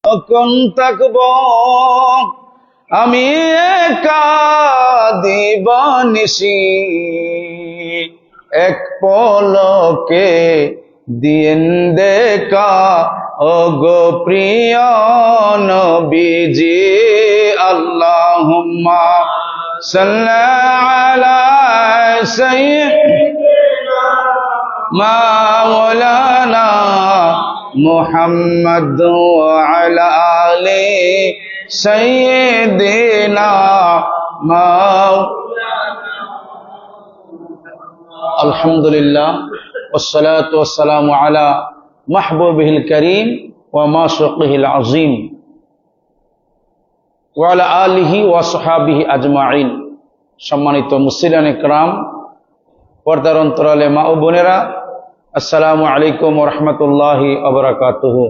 কখন থাকব আমি একা দিবানিশি, এক পলকে দিন দেখা ওগো প্রিয় নবীজি। আল্লাহুম্মা সাল্লি আলা সাইয়্যিদিনা মাওলানা মুহাম্মদ ওয়া আলা আলি সাইয়্যিদিনা মাওলানা। আলহামদুলিল্লাহ والصلاة والسلام على محبوبه الكريم ومعشوقه العظيم وعلى آله وصحابه أجمعين। সম্মানিত মুসলিয়ান ইকরাম, পর্দার অন্তরালে মা ও বোনেরা, আসসালামু আলাইকুম ওয়া রাহমাতুল্লাহি ওয়া বারাকাতুহু।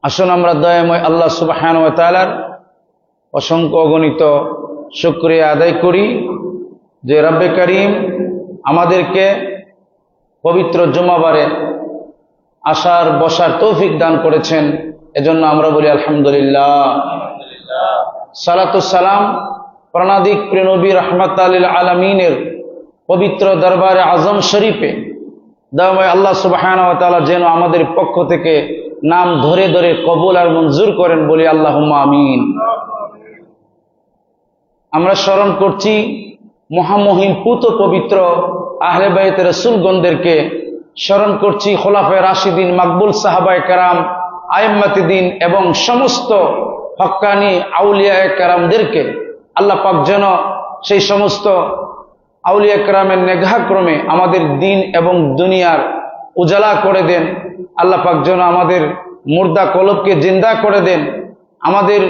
আসুন আমরা দয়াময় আল্লাহ সুবহানাহু ওয়া তাআলার অসংখ্য অগণিত শুকরিয়া আদায় করি যে রব্বে করিম আমাদেরকে পবিত্র জুমাবারে আসার বসার তৌফিক দান করেছেন। এজন্য আমরা বলি আলহামদুলিল্লাহ। সালাতু সালাম প্রাণাদিক প্রিয় নবী রাহমাতাল লিল আলামিনের পবিত্র দরবারে আজম শরীফে দয়াময় আল্লাহ সুবহানাহু ওয়া তাআলা যেন আমাদের পক্ষ থেকে নাম ধরে ধরে কবুল আর মঞ্জুর করেন, বলি আল্লাহুম্মা আমিন। আমরা স্মরণ করছি মহামহিম পুত পবিত্র আহলে বাইত রাসূলগণদেরকে, স্মরণ করছি খোলাফায়ে রাশিদিন, মাকবুল সাহাবায়ে কেরাম, আইম্মাতে দ্বীন এবং সমস্ত হক্কানি আউলিয়ায়ে কেরামদেরকে। আল্লাহ পাক যেন সেই সমস্ত আউলিয়া কেরামের নেঘাক্রমে আমাদের দিন এবং দুনিয়ার উজালা করে দেন। আল্লাহ পাক যেন আমাদের মুর্দা কলবকে জিন্দা করে দেন, আমাদের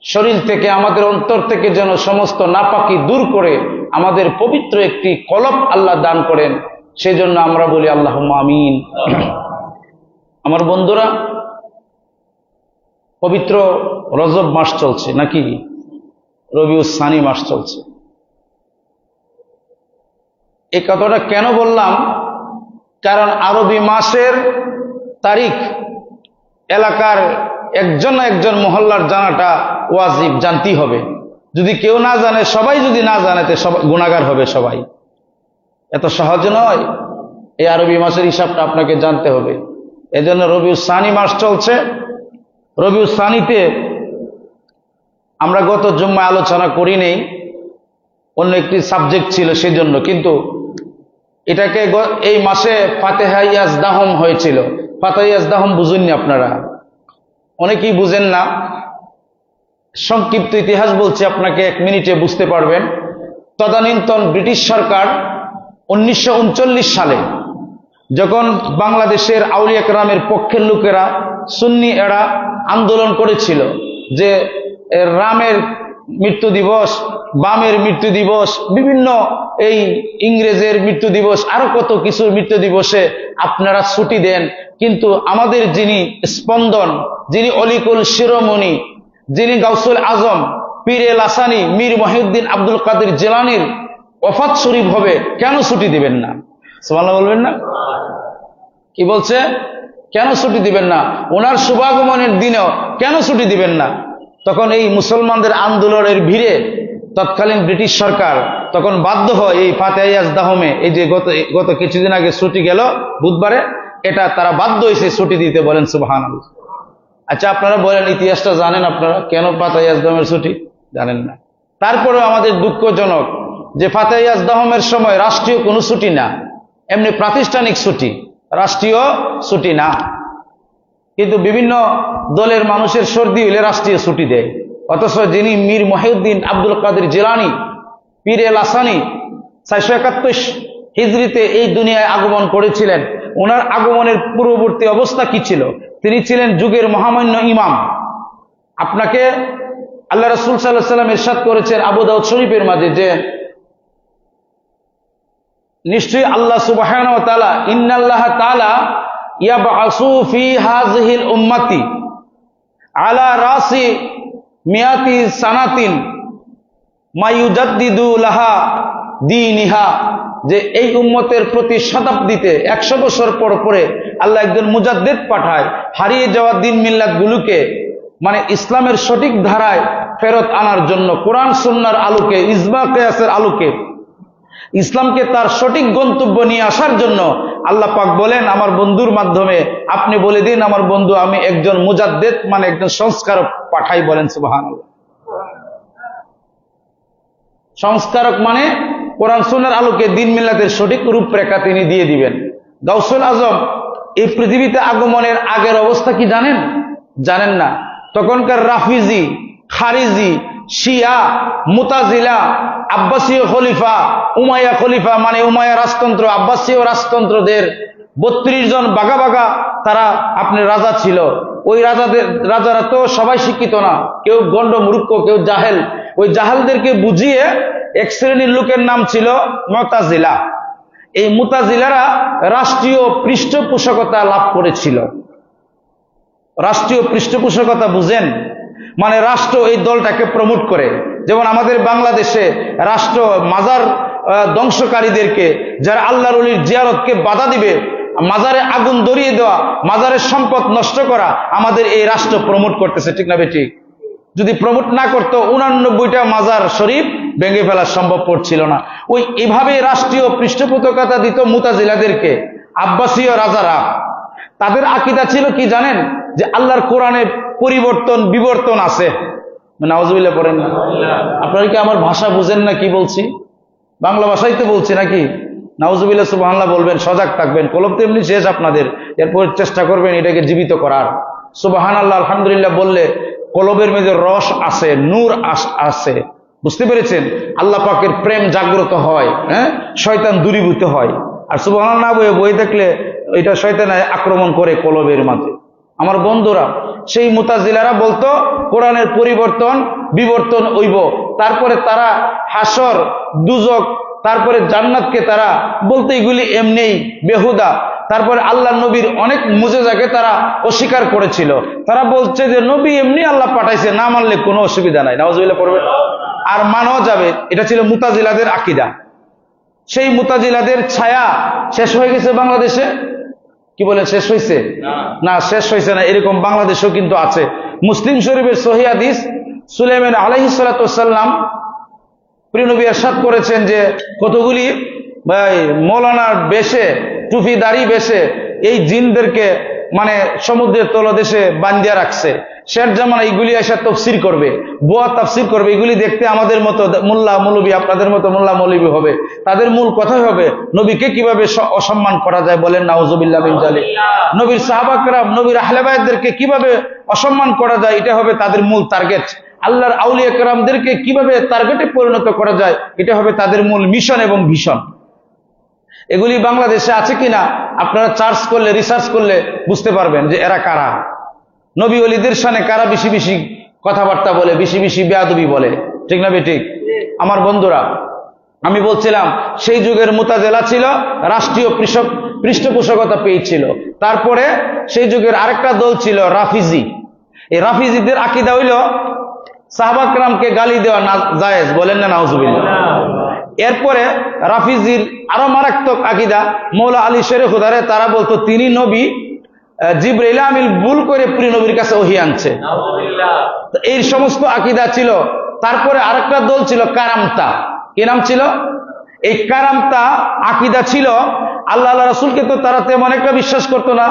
শরীর থেকে আমাদের অন্তর থেকে যেন সমস্ত নাপাকি দূর করে আমাদের পবিত্র একটি কলব আল্লাহ দান করেন। সেই জন্য আমরা বলি আল্লাহুম্মা আমিন। আমার বন্ধুরা, পবিত্র রজব মাস চলছে, নাকি রবিউস সানি মাস চলছে। এই কথাটা কেন বললাম? কারণ আরবি মাসের তারিখ এলাকার একজন না একজন মহল্লার জানাটা ওয়াজিব, জানতেই হবে। যদি কেউ না জানে, সবাই যদি না জানে, তো সবাই গুনাহগার হবে। সবাই এত সহজ নয়, এই আরবি মাসের হিসাবটা আপনাকে জানতে হবে। এজন্য রবিউস সানি মাস চলছে। রবিউস সানিতে আমরা গত জুম্মায় আলোচনা করি নেই, অন্য একটি সাবজেক্ট ছিল সেজন্য, কিন্তু এটাকে এই মাসে ফাতেহা ইয়াজদাহম হয়েছিল। ফাতেহা ইয়াজদাহম বুঝেননি আপনারা, অনেকেই বুঝেন না। সংক্ষিপ্ত ইতিহাস বলছি আপনাকে, 1 মিনিটে বুঝতে পারবেন। তদানীন্তন ব্রিটিশ সরকার 1939 সালে যখন বাংলাদেশের আউলিয়া কেরামের পক্ষের লোকেরা, সুন্নি এরা আন্দোলন করেছিল যে রামের মৃত্যু দিবস, বামের মৃত্যু দিবস, বিভিন্ন এই ইংরেজের মৃত্যু দিবস, আরো কত কিছু মৃত্যু দিবসে আপনারা ছুটি দেন, কিন্তু আমাদের যিনি স্পন্দন, যিনি অলিকুল শিরোমণি, যিনি গাউসুল আজম পীরে লাসানি মীর মহিউদ্দিন আব্দুল কাদের জিলানীর ওফাত শরীফ হবে, কেন ছুটি দিবেন না? সুবহানাল্লাহ বলবেন না? কি বলছে? কেন ছুটি দিবেন না? ওনার শুভাগমনের দিনেও কেন ছুটি দিবেন না? তখন এই মুসলমানদের আন্দোলনের ভিড়ে তৎকালীন ব্রিটিশ সরকার তখন বাধ্য হয় এই ফাতেহা ইয়াজদাহমে, এই যে গত কিছুদিন আগে ছুটি গেল বুধবারে, এটা তারা বাধ্য হয়েছে ছুটি দিতে। বলেন সুবহানাল্লাহ। আচ্ছা, আপনারা বলেন, ইতিহাসটা জানেন আপনারা? কেন ফাতেহা ইয়াজদাহমের ছুটি জানেন না? তারপরেও আমাদের দুঃখজনক যে ফাতেহা ইয়াজদাহমের সময় রাষ্ট্রীয় কোনো ছুটি না, এমনি প্রাতিষ্ঠানিক ছুটি, রাষ্ট্রীয় ছুটি না। কিন্তু বিভিন্ন দলের মানুষের সর্দি হলে রাষ্ট্রীয় ছুটি দেয়। অথচ যিনি মীর মহিউদ্দিন আব্দুল কাদের জিলানী পীরে লাসানি 471 হিজরিতে এই দুনিয়ায় আগমন করেছিলেন, ওনার আগমনের পূর্ববর্তী অবস্থা কি ছিল? তিনি ছিলেন যুগের মহামান্য ইমাম। আপনাকে আল্লাহ রাসূল সাল্লাল্লাহু আলাইহি ওয়াসাল্লাম ইরশাদ করেছেন আবু দাউদ শরীফের মাঝে যে নিশ্চয়ই আল্লাহ সুবহানাহু ওয়া তাআলা, ইন্নাল্লাহা তাআলা ইয়াবআসু ফি হাযিহিল উম্মতি আলা রাসি মিয়াতি সানাতিন মা ইউজাদ্দিদু লাহা দীনিহা, যে এই উম্মতের প্রতি শতাব্দীতে 100 বছর পর পরে আল্লাহ একজন মুজাদ্দিদ পাঠায় হারিয়ে যাওয়া দিন মিল্লাত গুলোকে মানে ইসলামের সঠিক ধারায় ফেরত আনার জন্য, কোরআন সুন্নাহর আলোকে, ইজমা কিয়াসের আলোকে ইসলামকে তার সঠিক গন্তব্য নিয়ে আসার জন্য আল্লাহ পাক বলেন আমার বন্ধুর মাধ্যমে আপনি বলে দিন আমার বন্ধু আমি একজন মুজাদ্দিদ মানে একজন সংস্কারক পাঠাই। বলেন সুবহানাল্লাহ। সংস্কারক মানে কোরআন সুন্নাহর আলোকে দিন মিল্লাতের সঠিক রূপরেখা তিনি দিয়ে দিবেন। গাউসুল আজম এই পৃথিবীতে আগমনের আগের অবস্থা কি জানেন? জানেন না। তখনকার রাফিজি, খারিজি, শিয়া, মুতাজিলা, আব্বাসীয় খলিফা, উমাইয়া খলিফা মানে উমাইয়া রাজতন্ত্র, আব্বাসীয় রাজতন্ত্রদের 32 জন বাঘা বাঘা তারা আপনার রাজা ছিল। ওই রাজারা তো সবাই শিক্ষিত না, কেউ গণ্ড মূর্খ, কেউ জাহেল। ওই জাহেলদেরকে বুঝিয়ে এক শ্রেণীর লোকের নাম ছিল মুতাজিলা। এই মুতাজিলারা রাষ্ট্রীয় পৃষ্ঠপোষকতা লাভ করেছিল। রাষ্ট্রীয় পৃষ্ঠপোষকতা বুঝেন? মানে রাষ্ট্র এই দলটাকে প্রমোট করে। যেমন আমাদের বাংলাদেশে রাষ্ট্র মাজার ধ্বংসকারীদেরকে, যারা আল্লাহর ওলির জিয়ারতকে বাধা দিবে, মাজারে আগুন ধরিয়ে দেওয়া, মাজারের সম্পদ নষ্ট করা, আমাদের এই রাষ্ট্র প্রমোট করতেছে, ঠিক না বেঠিক? যদি প্রমোট না করতো 89টা মাজার শরীফ ভেঙে ফেলা সম্ভব ছিল না। ওই এভাবে রাষ্ট্রীয় পৃষ্ঠপোষকতা দিত মুতাজিলাদেরকে আব্বাসীয় রাজারা। তাদের আকীদা ছিল কি জানেন? যে আল্লাহর কোরআনে পরিবর্তন বিবর্তন আছে। নাউজুবিল্লাহ পড়েন না? আপনারা কি আমার ভাষা বুঝেন না কি বলছি? বাংলা ভাষাই তো বলছি নাকি? নাউজুবিল্লাহ সুবহানাল্লাহ বলবেন, সজাগ থাকবেন। কলম তো এমনি শেষ আপনাদের, এরপর চেষ্টা করবেন এটাকে জীবিত করার। সুবহানাল্লাহ আলহামদুলিল্লাহ বললে কলবের মধ্যে রস আছে, নূর আছে। বুঝতে পেরেছেন? আল্লাহ পাকের প্রেম জাগ্রত হয়, হ্যাঁ, শয়তান দূরীভূত হয়। আর সুবহানাল্লাহ না বই দেখলে এটা শয়তান আক্রমণ করে কলবের মাঝে। আমার বন্ধুরা, সেই মুতাজিলারা বলতো কোরআনের পরিবর্তন বিবর্তন হইব, তারপরে তারা হাসর, দুজক, তারপরে জান্নাতকে তারা বলতে এগুলি এমনিই বেহুদা। তারপরে আল্লাহ নবীর অনেক মুজিজাকে তারা অস্বীকার করেছিল। তারা বলছে যে নবী এমনি আল্লাহ পাঠাইছে, না মানলে কোনো অসুবিধা নাই, নাউজুবিল্লাহ পড়বে আর মানাও যাবে। এটা ছিল মুতাজিলাদের আকীদা। সেই মুতাজিলাদের ছায়া শেষ হয়ে গেছে বাংলাদেশে। কি বলে শেষ হয়েছে? না, শেষ হয়েছে না। এরকম বাংলাদেশেও কিন্তু আছে। মুসলিম শরীফের সহিহ হাদিস, সুলাইমান আলাইহিস সালাতু ওয়াস সালাম প্রিয় নবী ইরশাদ করেছেন যে কতগুলি মৌলানার বেশে, টুপি দাড়ি বেশে এই জিনদেরকে মানে সমুদ্রের তলদেশে বান্ধিয়া রাখছে। শের জামানা এইগুলি এসে তফসির করবে, বুয়া তাফসির করবে। এগুলি দেখতে আমাদের মতো মোল্লা মৌলবী, আপনাদের মতো মোল্লা মৌলবী হবে। তাদের মূল কথাই হবে নবীকে কিভাবে অসম্মান করা যায়। বলেন নাউজুবিল্লাহ মিন যালিক। নবীর সাহাবা কেরাম, নবীর আহলে বায়তদেরকে কিভাবে অসম্মান করা যায়, এটা হবে তাদের মূল টার্গেট। আল্লাহর আউলিয়া কেরামদেরকে কিভাবে টার্গেটে পরিণত করা যায়, এটা হবে তাদের মূল মিশন এবং ভিশন। এগুলি বাংলাদেশে আছে কিনা আপনারা চার্জ করলে, রিসার্চ করলে বুঝতে পারবেন যে এরা কারা। নবী ওলিদের শানে কারা বেশি বেশি কথাবার্তা বলে, বেশি বেশি বেয়াদবি বলে, ঠিক না বেঠিক? আমার বন্ধুরা, আমি বলছিলাম সেই যুগের মুতাজিলা ছিল রাষ্ট্রীয় পৃষ্ঠপোষকতা পেয়েছিল। তারপরে সেই যুগের আরেকটা দল ছিল রাফিজি। এই রাফিজিদের আকীদা হইল সাহাবা কেরামকে গালি দেওয়া না জায়েজ। বলেন না নাউজুবিল্লাহ? এরপরে রাফিজির আরো মারাত্মক আকীদা মৌলা আলী শেরে খুদারে, তারা বলতো তিনি নবী, জিবরাইল আমিন ভুল করে প্রিয় নবীর কাছে ওহী আনছে। এই সমস্ত আকীদা ছিল। তারপরে আরেকটা দল ছিল কারামতা। কি নাম ছিল? এই কারামতা আকীদা ছিল আল্লাহ রাসূলকে তো তারা তেমন একটা বিশ্বাস করতো না,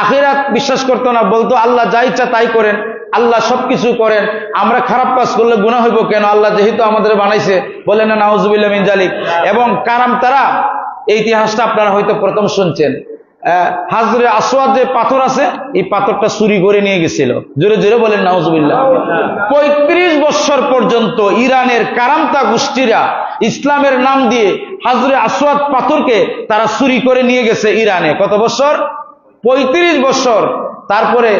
আখিরাত বিশ্বাস করতো না। বলতো আল্লাহ যা ইচ্ছা তাই করেন, আল্লাহ সবকিছু করেন, আমরা খারাপ কাজ করলে গুনাহ হইব কেন, আল্লাহ যেহেতু আমাদের বানাইছে। বলেন না নাউজুবিল্লাহ মিন যালিক। এবং কারামতারা, এই ইতিহাসটা আপনারা হয়তো প্রথম শুনছেন, হাজরে আসওয়াদ যে পাথর আছে, এই পাথরটা চুরি করে নিয়ে গেছিল। জোরে জোরে বলেন নাউজুবিল্লাহ। 35 বছর পর্যন্ত ইরানের কারামতা গোষ্ঠীরা ইসলামের নাম দিয়ে হাজরে আসওয়াদ পাথরকে তারা চুরি করে নিয়ে গেছে ইরানে। কত বছর? 35 বছর। তারপরে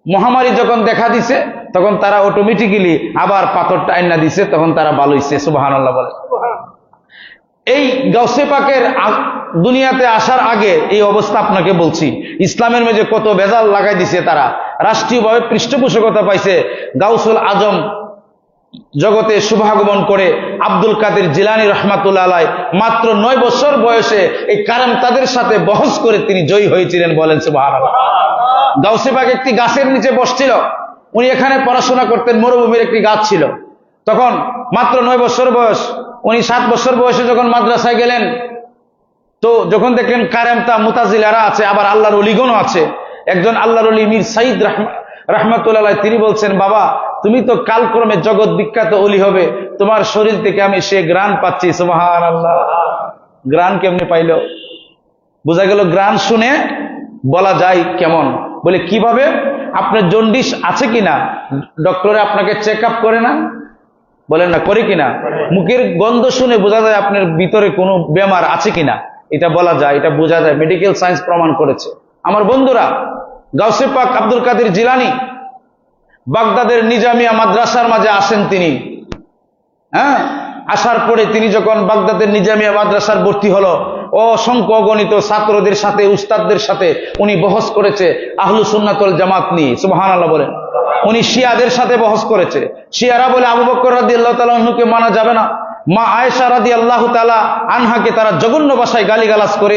মহামারী যখন দেখা দিছে, তখন তারা অটোমেটিক্যালি আবার পাথরটা আইনা দিছে, তখন তারা ভালো হইছে। সুবহানাল্লাহ বলে। এই গাউসে পাকের দুনিয়াতে আসার আগে এই অবস্থা আপনাকে বলছি। ইসলামের মধ্যে কত ভেজাল লাগাই দিছে তারা, রাষ্ট্রীয়ভাবে পৃষ্ঠপোষকতা পাইছে। গাউসুল আজম জগতে শুভাগমন করে আব্দুল কাদের জিলানী রহমাতুল্লাহ আলাইহি মাত্র 9 বছর বয়সে এই কারাম তাদের সাথে বহস করে তিনি জয়ী হয়েছিলেন। বলেন সুবহানাল্লাহ। গাউসে পাক একটি গাছের নিচে বসছিল, উনি এখানে পড়াশোনা করতেন, মরুভূমির একটি গাছ ছিল। তখন মাত্র 9 বছর বয়স, উনি 7 বছর বয়সে যখন মাদ্রাসায় গেলেন, তো যখন দেখলেন কারামতা মুতাজিলারা আছে, আবার আল্লাহর ওলিগণও আছে। একজন আল্লাহর ওলি মীর সাইদ রহমাতুল্লাহ আলাইহি তিনি বলছেন, বাবা তুমি তো কালক্রমে জগৎ বিখ্যাত ওলি হবে, তোমার শরীর থেকে আমি সে গ্রাণ পাচ্ছি। সুবহানাল্লাহ। গ্রাণ কেমনে পাইল? বোঝা গেল গ্রাণ শুনে বলা যায় কেমন। বলে কিভাবে? আপনার জন্ডিস আছে কিনা ডক্টরে আপনাকে চেক আপ করে না? বলেন না, করে কিনা? মুখের গন্ধ শুনে বোঝা যায় আপনার ভিতরে কোনো বেমার আছে কিনা, এটা বলা যায়, এটা বোঝা যায়, মেডিকেল সায়েন্স প্রমাণ করেছে। আমার বন্ধুরা, গাউসে পাক আব্দুল কাদের জিলানী বাগদাদের নিজামিয়া মাদ্রাসার মাঝে আসেন তিনি। আসার পরে তিনি যখন বাগদাদের নিজামিয়া মাদ্রাসার ভর্তি হলো, অসংখ্য অগণিত ছাত্রদের সাথে, উস্তাদদের সাথে উনি বহস করেছে আহলু সুন্নাত ওয়াল জামাত নিয়ে। সুবহানাল্লাহ বলেন। উনি শিয়াদের সাথে বহস করেছে। শিয়ারা বলে আবু বকর রাদিয়াল্লাহু তাআলা আনহুকে মানা যাবে না, মা আয়েশা রাদিয়াল্লাহু তাআলা আনহাকে তারা জঘন্য ভাষায় গালিগালাজ করে।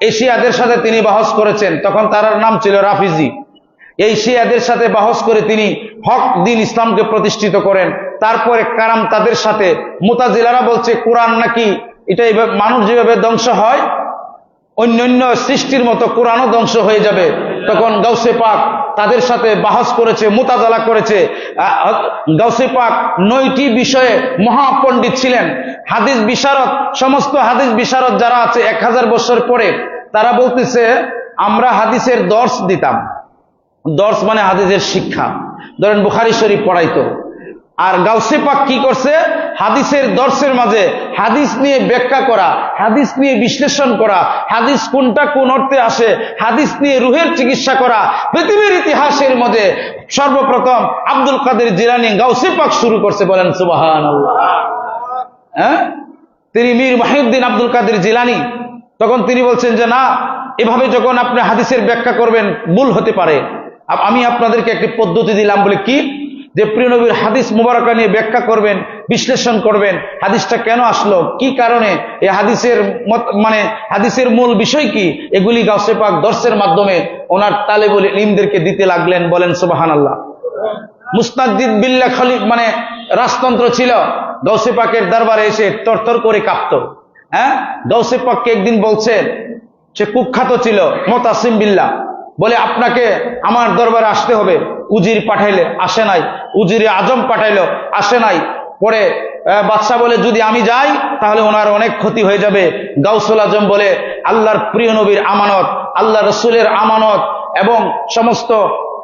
এই শিয়াদের সাথে তিনি বহস করেছেন। তখন তার নাম ছিল রাফিজি। এই শিয়াদের সাথে বহস করে তিনি হক দ্বীন ইসলামকে প্রতিষ্ঠিত করেন। তারপরে কারাম তাদের সাথে, মুতাজিলারা বলছে কোরআন নাকি এটা মানুষ যেভাবে ধ্বংস হয় অন্যান্য সৃষ্টির মতো কোরআনও ধ্বংস হয়ে যাবে। তখন গাউসে পাক তাদের সাথে বাহস করেছে, মুতাজালা করেছে। গাউসে পাক 9টি বিষয়ে মহাপণ্ডিত ছিলেন, হাদিস বিশারদ। সমস্ত হাদিস বিশারদ যারা আছে 1000 বছর পরে, তারা বলতেছে আমরা হাদিসের দর্শ দিতাম। দর্শ মানে হাদিসের শিক্ষা। ধরেন বুখারী শরীফ পড়াইতো। আর গাউসে পাক কি করছে? হাদিসের দর্শের মাঝে হাদিস নিয়ে ব্যাখ্যা করা, হাদিস নিয়ে বিশ্লেষণ করা, হাদিস কোনটা কোন অর্থে আসে, হাদিস নিয়ে রুহের চিকিৎসা করা। পৃথিবীর ইতিহাসের মধ্যে সর্বপ্রথম আব্দুল কাদের জিলানী গাউসে পাক শুরু করছে। বলেন সুবহানাল্লাহ। তিনি মীর মুহিউদ্দিন আব্দুল কাদের জিলানী। তখন তিনি বলছেন যে না, এভাবে যখন আপনি হাদিসের ব্যাখ্যা করবেন ভুল হতে পারে। আমি আপনাদেরকে একটি পদ্ধতি দিলাম। বলে কি? যে প্রিয় নবীর হাদিস মুবারকা নিয়ে ব্যাখ্যা করবেন, বিশ্লেষণ করবেন, হাদিসটা কেন আসলো, কি কারণে, এই হাদিসের হাদিসের মূল বিষয় কি, এগুলি গাউসে পাক দর্শের মাধ্যমে ওনার তালেবুল ইলমদেরকে দিতে লাগলেন। বলেন সুবহানাল্লাহ। মুস্তাজিদ বিল্লাহ রাজতন্ত্র ছিল, গাউসে পাকের দরবারে এসে তরতর করে কাঁপত। গাউসে পাককে একদিন বলছে, সে কুখ্যাত ছিল মুতাসিম বিল্লাহ, বলে আপনাকে আমার দরবারে আসতে হবে। উজির পাঠাইলে আসে নাই, উজিরে আজম পাঠাইলো আসে নাই। পরে বাদশা বলে যদি আমি যাই তাহলে ওনার অনেক ক্ষতি হয়ে যাবে। গাউসুল আজম বলে আল্লাহর প্রিয় নবীর আমানত, আল্লাহ রসুলের আমানত এবং সমস্ত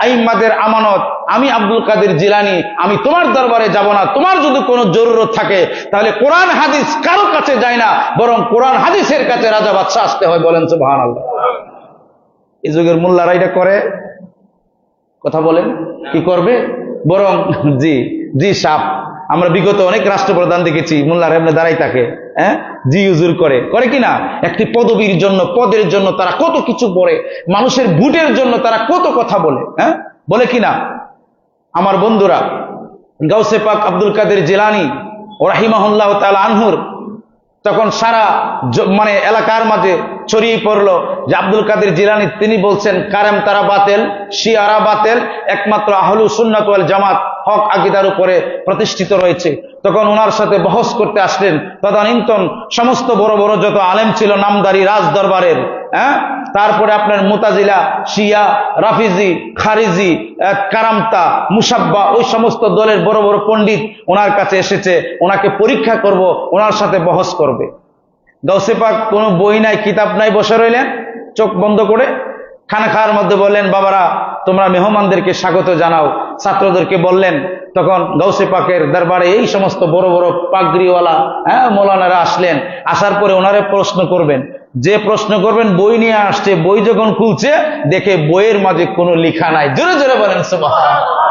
আইম্মাদের আমানত, আমি আব্দুল কাদের জিলানী আমি তোমার দরবারে যাব না। তোমার যদি কোনো জরুরত থাকে তাহলে কোরআন হাদিস কারো কাছে যায় না, বরং কোরআন হাদিসের কাছে রাজা বাদশা আসতে হয়। বলেন সুবহানাল্লাহ। এই যুগের মোল্লারা এটা করে? কথা বলেন, কি করবে? বরং জি সাপ। আমরা বিগত অনেক রাষ্ট্রপ্রধান দেখেছি মোল্লার এমনি দাঁড়াই থাকে, জি হুজুর করে কিনা? একটি পদবীর জন্য, পদের জন্য তারা কত কিছু বলে, মানুষের ভোটের জন্য তারা কত কথা বলে, বলে কিনা? আমার বন্ধুরা, গাউসে পাক আব্দুল কাদের জিলানী রাহিমাহুল্লাহ তাআলা আনহুর তখন সারা এলাকার মাঝে ছড়িয়ে পড়লো যে আব্দুল কাদের জিলানী তিনি বলছেন কারাম তারা বাতিল, শিয়ারা বাতিল, একমাত্র আহলু সুন্নাত ওয়াল জামাত হক আকীদার উপরে প্রতিষ্ঠিত রয়েছে। তখন ওনার সাথে বহস করতে আসলেন তদানীন্তন সমস্ত বড় বড় যত আলেম ছিল নামদারি রাজ দরবারের। তারপরে আপনার মুতাজিলা, শিয়া, রাফিজি, খারিজি, কারামতা, মুসাব্বা, ওই সমস্ত দলের বড় বড় পণ্ডিত ওনার কাছে এসেছে, ওনাকে পরীক্ষা করব, ওনার সাথে বহস করবে। গাউসে পাক কোনো বই নাই, কিতাব নাই, বসে রইলেন চোখ বন্ধ করে। খানা খাওয়ার মধ্যে বললেন, বাবারা তোমরা মেহমানদেরকে স্বাগত জানাও। ছাত্রদেরকে বললেন। তখন গাউসে পাকের দরবারে এই সমস্ত বড় বড় পাগড়িওয়ালা মৌলানারা আসলেন। আসার পরে ওনারে প্রশ্ন করবেন, যে প্রশ্ন করবেন বই নিয়ে আসছে। বই যখন খুলছে দেখে বইয়ের মাঝে কোনো লেখা নাই। জোরে জোরে বলেন সুবহানাল্লাহ।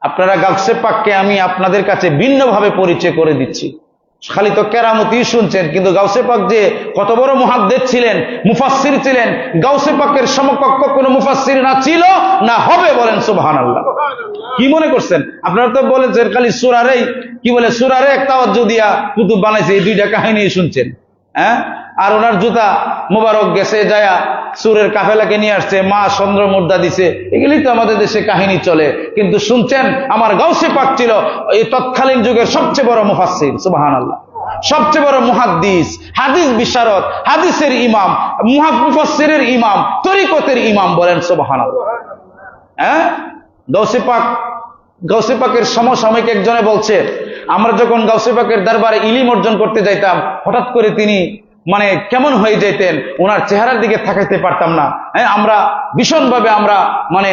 আপনারা গাউসে পাককে আমি আপনাদের কাছে ভিন্নভাবে পরিচয় করে দিচ্ছি। খালি তো কেরামতি শুনছেন, কিন্তু গাউসে পাক যে কত বড় মুহাদ্দিস ছিলেন, মুফাসসির ছিলেন, গাউসে পাকের সমকক্ষ কোনো মুফাসসির না ছিল না হবে, বলেন সুবহানাল্লাহ। কি মনে করছেন আপনারা? তো বলেছেন খালি সূরারেই কি বলে সূরারে এক তাওয়াজ্জু দিয়া কুতুব বানাইছে, এই দুইটা কাহিনী শুনছেন। হ্যাঁ, আর ওনার জুতা মোবারক গেছে যায়া সুরের কাফেলাকে নিয়ে আসছে, মা চন্দ্র মুদ্রা দিছে, এগুলি তো আমাদের দেশে কাহিনী চলে। কিন্তু শুনছেন আমার গাউসে পাক ছিল এই তৎকালীন যুগের সবচেয়ে বড় মুফাসসির, সুবহানাল্লাহ, সবচেয়ে বড় মুহাদ্দিস, হাদিস বিশারদ, হাদিসের ইমাম, মুফাসসিরের ইমাম, তরিকতের ইমাম, বলেন সুবহানাল্লাহ। হ্যাঁ, গাউসে পাকের সমসাময়িক একজনে বলছে, আমরা যখন গাউসে পাকের দরবারে ইলম অর্জন করতে যাইতাম, হঠাৎ করে তিনি মানে কেমন হয়ে যেতেন, ওনার চেহারার দিকে তাকাইতে পারতাম না। হ্যাঁ, আমরা ভীষণভাবে আমরা মানে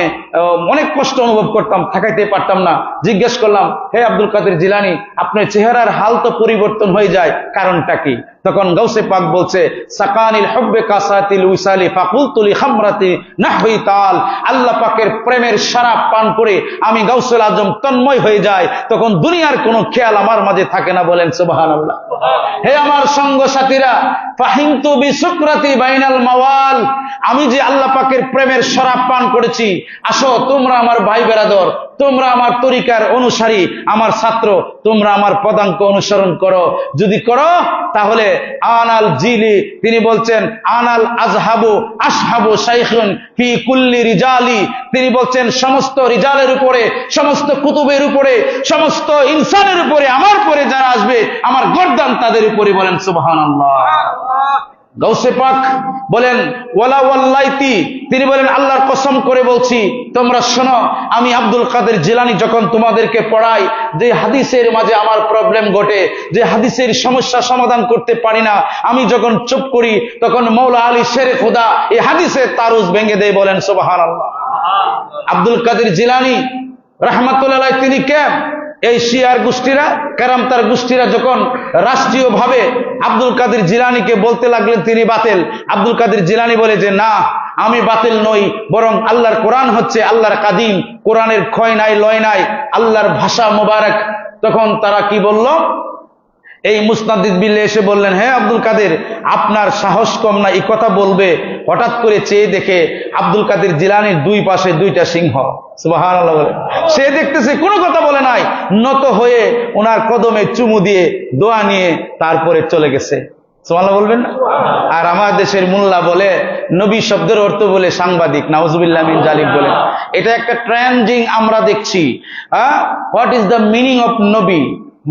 অনেক কষ্ট অনুভব করতাম, তাকাইতে পারতাম না। জিজ্ঞেস করলাম, হে আব্দুল কাদের জিলানী, আপনার চেহারার হাল তো পরিবর্তন হয়ে যায়, কারণটা কি? তখন গাউসে পাক বলছে, সাকানিল হুব্বে কাসাতিল উসালি ফাকুলতু লি খামরাতি নাহবি তাল, আল্লাহ পাকের প্রেমের শরাব পান করে আমি গাউসুল আজম তন্ময় হয়ে যায়, তখন দুনিয়ার কোনো খেয়াল আমার মাঝে থাকে না, বলেন সুবহানাল্লাহ। হে আমার সঙ্গ সাথীরা, ফাহিমতু বিসুকরাতি বাইনাল মাওয়াল, আমি যে আল্লাহ পাকের প্রেমের শরাব পান করেছি, আসো তোমরা আমার ভাই বেরাদর, তোমরা আমার তরিকার অনুসারী, আমার ছাত্র, তোমরা আমার পদাঙ্ক অনুসরণ করো। যদি করো তাহলে আনাল জিলি, তিনি বলছেন আনাল আজহাবু আসহাবু শাইখুন ফি কুল্লি রিজালি, তিনি বলছেন সমস্ত রিজালের উপরে, সমস্ত কুতুবের উপরে, সমস্ত ইনসানের উপরে আমার পরে যারা আসবে আমার গর্দান তাদের উপরে, বলেন সুবহানাল্লাহ। গাউসে পাক বলেন ওয়ালা ওয়াল্লাইতি, তিনি বলেন আল্লাহর কসম করে বলছি, তোমরা শোনো, আমি আব্দুল কাদের জিলানী যখন তোমাদেরকে পড়াই, যে হাদিসের মাঝে আমার প্রবলেম ঘটে, যে হাদিসের সমস্যা সমাধান করতে পারি না, আমি যখন চুপ করি, তখন মৌলা আলী শেরে খুদা এই হাদিসের তারুজ ভেঙে দেয়, বলেন সুবহানাল্লাহ। আব্দুল কাদের জিলানী রাহমাতুল্লাহ আলাইহি, তিনি কে? এই শিয়ার গোষ্ঠীরা, কারামতার গোষ্ঠীরা যখন রাষ্ট্রীয়ভাবে আব্দুল কাদের জিলানীকে বলতে লাগলেন তিনি বাতিল, আব্দুল কাদের জিলানী বলে যে না, আমি বাতিল নই, বরং আল্লাহর কোরআন হচ্ছে আল্লাহর কাদিম, কোরআনের ক্ষয় নাই লয় নাই, আল্লাহর ভাষা মোবারক। তখন তারা কি বলল? এই মুস্তাদিদ বিল্লাহ এসে বললেন, হ্যাঁ আব্দুল কাদের, আপনার সাহস কম না, এই কথা বলবে। হঠাৎ করে চেয়ে দেখে আব্দুল কাদের জিলানীর দুই পাশে দুইটা সিংহ, সুবহানাল্লাহ বলে। সে দেখতেছে কোনো কথা বলে নাই, নত হয়ে ওনার কদমে চুমু দিয়ে দোয়া নিয়ে তারপরে চলে গেছে। সুবহানাল্লাহ বলবেন না? আর আমার দেশের মোল্লা বলে নবী শব্দের অর্থ বলে সাংবাদিক, নাউজুবিল্লাহ মিন জালিক বলে। এটা একটা ট্রেন্ডিং আমরা দেখছি। What is the meaning of নবী?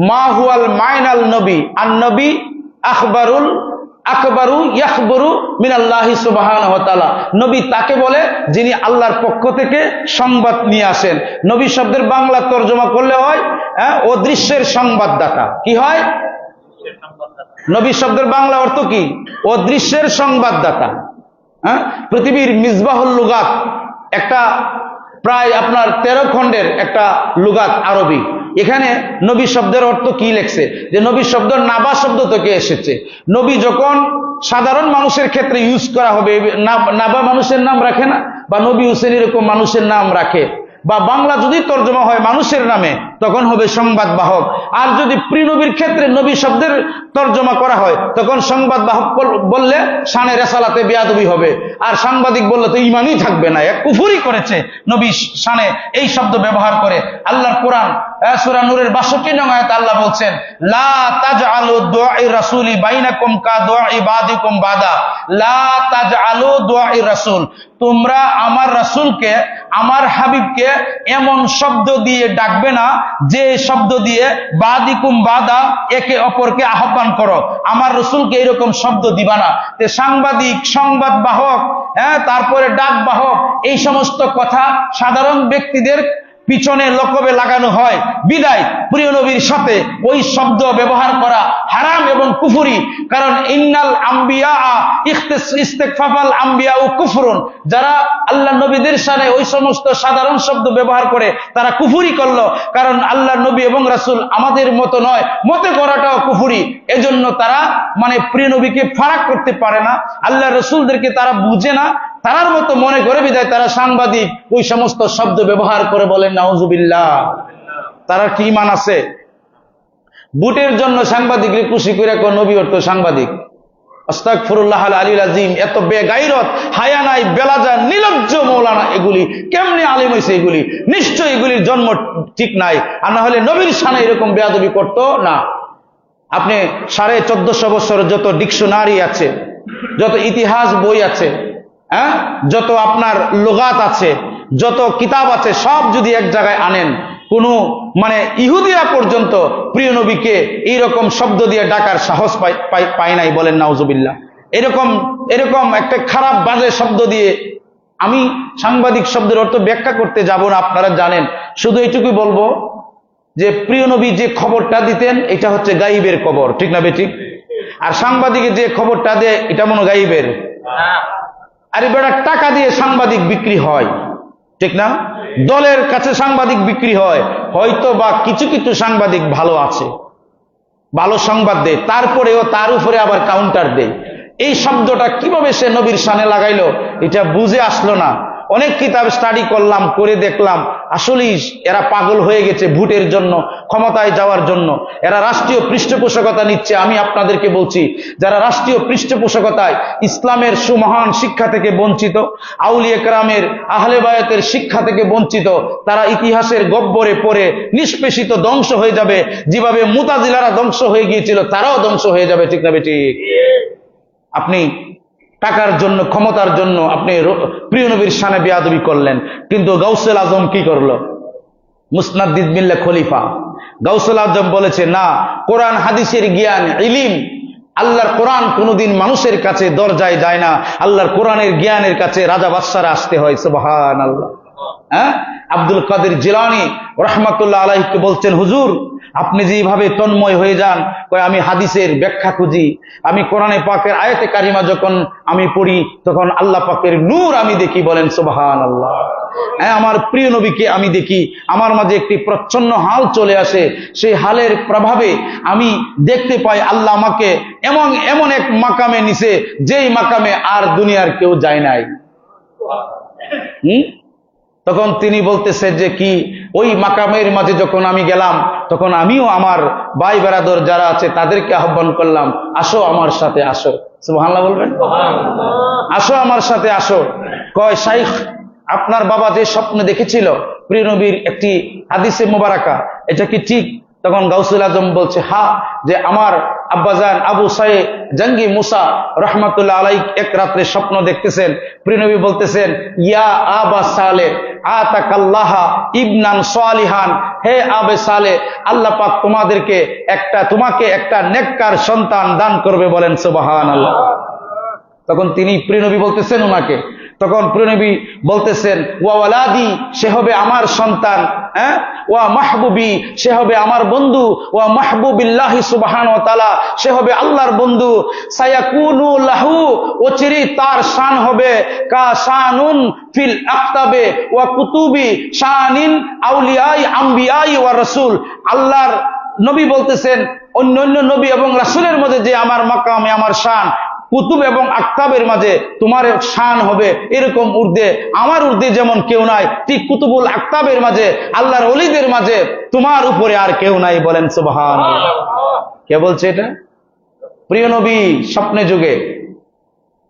মা হুয়াল মাইনাল নবী, আর নবী আখবারুল আকবরু ইয়াখবরু মিনাল্লাহি সুবহানাহু ওয়া তাআলা, নবী তাকে বলে যিনি আল্লাহর পক্ষ থেকে সংবাদ নিয়ে আসেন। নবী শব্দের বাংলা তরজমা করলে হয় অদৃশ্যের সংবাদদাতা। কি হয়? নবী শব্দের বাংলা অর্থ কি? অদৃশ্যের সংবাদদাতা। পৃথিবীর মিসবাহুল লুগাত একটা প্রায় আপনার 13 খণ্ডের একটা লুগাত আরবি, এখানে নবী শব্দের অর্থ কি লেখছে, যে নবী শব্দ নাবা শব্দ থেকে এসেছে। নবী যখন সাধারণ মানুষের ক্ষেত্রে ইউজ করা হবে, নাবা মানুষের নাম রাখে না, বা নবী হুসেন এরকম মানুষের নাম রাখে, বা বাংলা যদি তর্জমা হয় মানুষের নামে, তখন হবে সংবাদ বাহক। আর যদি প্রিনবীর ক্ষেত্রে নবী শব্দের তর্জমা করা হয়, তখন সংবাদ বাহক বললে শানে রেসালাতে বেয়াদবি হবে, আর সাংবাদিক বললে তো ইমানই থাকবে না, এক কুফরি করেছে নবী শানে এই শব্দ ব্যবহার করে। আল্লাহর কোরআন সূরা নূরের 62 নং আয়াতে আল্লাহ বলছেন, লা তাজআলু দুআই রাসূলি বাইনাকুম কা দুআই বাদিকুম বাদা, লা তাজআলু দুআই রাসূল, তোমরা আমার রাসূলকে, আমার হাবিবকে এমন শব্দ দিয়ে ডাকবে না যে শব্দ দিয়ে বাদিকুম বাদা একে অপরকে আহ্বান করো, আমার রাসূলকে এরকম শব্দ দিবা না। তে সাংবাদিক, সংবাদ বাহক, তারপরে ডাক বাহক, এই সমস্ত কথা সাধারণ ব্যক্তিদের পিছনে লকবে লাগানো হয়, বিদায় প্রিয় নবীর সাথে ওই শব্দ ব্যবহার করা হারাম এবং কুফরি। কারণ ইন্নাল আম্বিয়া ইস্তেগফাফাল আম্বিয়া ও কুফরুন, যারা আল্লাহ নবীদের সাথে ওই সমস্ত সাধারণ শব্দ ব্যবহার করে তারা কুফরি করলো। কারণ আল্লাহ নবী এবং রাসূল আমাদের মতো নয়, মতে করাটাও কুফরি। এজন্য তারা মানে প্রিয় নবীকে ফারাক করতে পারে না, আল্লাহ রাসূলদেরকে তারা বুঝে না, তারার মতো মনে করে বিদায় তারা সাংবাদিক ওই সমস্ত শব্দ ব্যবহার করে। বলেন নাউজুবিল্লাহ। তারা কি ঈমান আছে? বুটের জন্য সাংবাদিকরে খুশি করে নবী অর্থ সাংবাদিক। আস্তাগফিরুল্লাহ আল আলিল আযীম। এত বেগাইরত, হায়া নাই, বেলাজা, নির্লজ্জ মৌলানা এগুলি কেমনে আলিম হয়েছে? এগুলি নিশ্চয় এগুলির জন্ম ঠিক নাই, আর না হলে নবীর শানে এরকম বেয়াদবি করতো না। আপনি 1450 বছর যত ডিকশনারি আছে, যত ইতিহাস বই আছে, হ্যাঁ, যত আপনার লুগাত আছে, যত কিতাব আছে, সব যদি এক জায়গায় আনেন, কোন ইহুদিরা পর্যন্ত প্রিয় নবীকে এইরকম শব্দ দিয়ে ডাকার সাহস পায় নাই। বলেন নাউজুবিল্লাহ। এরকম একটা খারাপ বাজে শব্দ দিয়ে আমি সাংবাদিক শব্দের অর্থ ব্যাখ্যা করতে যাব না, আপনারা জানেন। শুধু এইটুকুই বলবো যে প্রিয় নবী যে খবরটা দিতেন এটা হচ্ছে গাইবের খবর, ঠিক না বেঠিক? আর সাংবাদিকে যে খবরটা দেয় এটা মনে গাইবের। আরে বেটা, টাকা দিয়ে সাংবাদিক বিক্রি হয়, ঠিক না? দলের কাছে সাংবাদিক বিক্রি হয়, হয়তো বা কিছু কিছু সাংবাদিক ভালো আছে, ভালো সংবাদ দেয়, তারপরেও তার উপরে আবার কাউন্টার দেয়। এই শব্দটা কিভাবে সে নবীর শানে লাগাইলো এটা বুঝে আসলো না। অনেক কিতাব স্টাডি করলাম, করে দেখলাম আসলেই এরা পাগল হয়ে গেছে ভোটের জন্য, ক্ষমতায় যাওয়ার জন্য। এরা রাষ্ট্রীয় পৃষ্ঠপোষকতা নিচ্ছে। আমি আপনাদেরকে বলছি, যারা রাষ্ট্রীয় পৃষ্ঠপোষকতায় ইসলামের সুমহান শিক্ষা থেকে বঞ্চিত, আউলিয়া কেরামের আহলে বায়াতের শিক্ষা থেকে বঞ্চিত, তারা ইতিহাসের গব্বরে পড়ে নিষ্পেষিত ধ্বংস হয়ে যাবে। যেভাবে মুতাজিলারা ধ্বংস হয়ে গিয়েছিল, তারাও ধ্বংস হয়ে যাবে, ঠিক না বেঠিক? আপনি টাকার জন্য, ক্ষমতার জন্য আপনি প্রিয় নবীর শানে বেয়াদবি করলেন, কিন্তু গাউসুল আজম কি করলো? মুসনাদ্দিদ বিল্লাহ খলিফা গাউসুল আজম বলেছে, না, কোরআন হাদিসের জ্ঞান, ইলিম, আল্লাহর কোরআন কোনোদিন মানুষের কাছে দরজায় যায় না, আল্লাহর কোরআনের জ্ঞানের কাছে রাজা বাদশারা আসতে হয়। সুবহানাল্লাহ। হ্যাঁ, আব্দুল কাদের জিলানী রাহমাতুল্লাহ আলাইহি বলছেন, হুজুর আপনি যেভাবে তন্ময় হয়ে যান, আমি হাদিসের ব্যাখ্যা খুঁজি, আমি কোরআনে পাকের আয়াতে কারিমা যখন আমি পড়ি তখন আল্লাহ পাকের নূর আমি দেখি। বলেন সুবহানাল্লাহ। হ্যাঁ, আমার প্রিয় নবীকে আমি দেখি, আমার মাঝে একটি প্রচ্ছন্ন হাল চলে আসে, সেই হালের প্রভাবে আমি দেখতে পাই আল্লাহ আমাকে এমন এক মাকামে নিছে, যেই মাকামে আর দুনিয়ার কেউ যায় নাই। তখন তিনি বলতেছে যে কি, ওই মাকামের মাঝে যখন আমি গেলাম তখন আমিও আমার ভাই বেরাদর যারা আছে তাদেরকে আহ্বান করলাম, আসো আমার সাথে আসো। সুবহানাল্লাহ বলবেন? আসো আমার সাথে আসো। কয়, শাইখ আপনার বাবা যে স্বপ্ন দেখেছিল প্রিয় নবীর একটি হাদিসে মুবারাকা, এটা কি ঠিক? তখন গাউসুল আজম বলছে, হ্যাঁ, যে আমার আব্বাজান আবু সাইদ জঙ্গি মুসা রহমাতুল্লাহ আলাইহি এক রাত্রে স্বপ্ন দেখতেছেন। প্রিয় নবী বলতেছেন, ইয়া আবা সালে আতাকাল্লাহ ইবনান সালিহান, হে আবে সালে, আল্লাহ পাক তোমাকে একটা নেককার সন্তান দান করবে। বলেন সুবহানাল্লাহ। তখন তিনি প্রিয় নবী বলতেছেন ওনাকে, তখন প্রিয় নবী বলতেছেন, ওয়া ওয়ালাদি, সে হবে আমার সন্তান, হ্যাঁ, ওয়া মাহবুবি, সে হবে আমার বন্ধু, ওয়া মাহবুবিল্লাহি সুবহানাহু ওয়া তাআলা, সে হবে আল্লাহর বন্ধু, সায়াকুনু লাহু, অচিরেই তার শান হবে কা শানুন ফিল আকতাবে ওয়া কুতুবি শানিন আউলিয়াই আম্বিয়াই ওয়া রাসূল। আল্লাহর নবী বলতেছেন, অন্য নবী এবং রাসূলের মধ্যে যে আমার মাকামে, আমার শান, কুতুব এবং আকতাবের মাঝে তোমার শান হবে এরকম উর্দে, আমার উর্দে যেমন কেউ নাই, ঠিক কুতুবুল আকতাবের মাঝে, আল্লাহর ওলিদের মাঝে তোমার উপরে আর কেউ নাই। বলেন সুবহানাল্লাহ। কে বলছে এটা? প্রিয় নবী স্বপ্নে যুগে।